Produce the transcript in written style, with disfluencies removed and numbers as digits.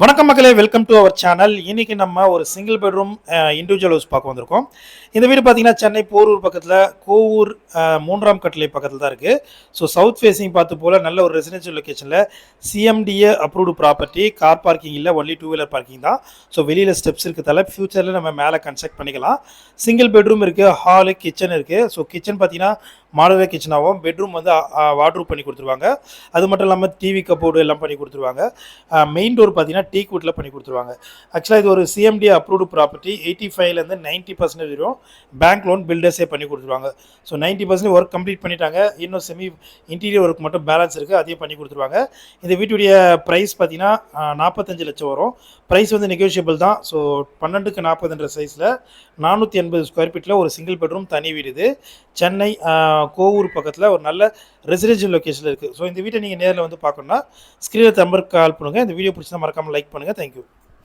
வணக்கம் மக்களே, welcome to our channel. இன்னைக்கு நம்ம ஒரு சிங்கிள் பெட்ரூம் இண்டிவிஜுவல் ஹவுஸ் பார்க்க வந்திருக்கோம். இந்த வீடு பார்த்தீங்கன்னா சென்னை போரூர் பக்கத்தில் கோவூர் மூன்றாம் கட்டளை பக்கத்தில் தான் இருக்குது. ஸோ சவுத் ஃபேஸிங் பார்த்து போல் நல்ல ஒரு ரெசிடென்ஷியல் லொக்கேஷனில் CMDA approved property. Car parking இல்லை, ஒன்லி 2 வீலர் பார்க்கிங் தான். ஸோ வெளியில் ஸ்டெப்ஸ் இருக்கிறதால ஃபியூச்சரில் நம்ம மேலே கன்ஸ்ட்ரக்ட் பண்ணிக்கலாம். சிங்கிள் பெட்ரூம் இருக்குது, ஹாலு, கிச்சன் இருக்குது. ஸோ கிச்சன் பார்த்தீங்கன்னா மாடுலர் கிச்சனாகவும், பெட்ரூம் வந்து வார்ட்ரூப் பண்ணி கொடுத்துருவாங்க. அது மட்டும் இல்லாமல் டிவி கப்போர்டு எல்லாம் பண்ணி கொடுத்துருவாங்க. மெயின் டோர் பார்த்தீங்கன்னா டீக் வுட்டில் பண்ணி கொடுத்துருவாங்க. ஆக்சுவலாக இது ஒரு சிஎம்டி அப்ரூவ்டு ப்ராப்பர்ட்டி. 85லேருந்து 90% வரும் பேங்க் லோன் பில்டர்ஸே பண்ணி கொடுத்துருவாங்க. ஸோ 90% ஒர்க் கம்ப்ளீட் பண்ணிட்டாங்க. இன்னும் செமி இன்டீரியர் ஒர்க் மட்டும் பேலன்ஸ் இருக்குது, அதையும் பண்ணி கொடுத்துருவாங்க. இந்த வீட்டுடைய ப்ரைஸ் பார்த்தீங்கன்னா 45 லட்சம் வரும். ப்ரைஸ் வந்து நெகோஷியபிள் தான். ஸோ 12க்கு 40 சைஸில் 480 ஸ்கொயர் ஃபீட்டில் ஒரு சிங்கிள் பெட்ரூம் தனி வீடு. இது சென்னை கோவூர் பக்கத்தில் ஒரு நல்ல ரெசிடென்ஷியல் லொக்கேஷனில் இருக்குது. ஸோ இந்த வீட்டை நீங்கள் நேரில் வந்து பார்க்கணுன்னா ஸ்க்ரீனில் நம்பருக்கு கால் பண்ணுங்கள். இந்த வீடியோ பிடிச்சா மறக்காமல் லைக் பண்ணுங்கள். தேங்க்யூ.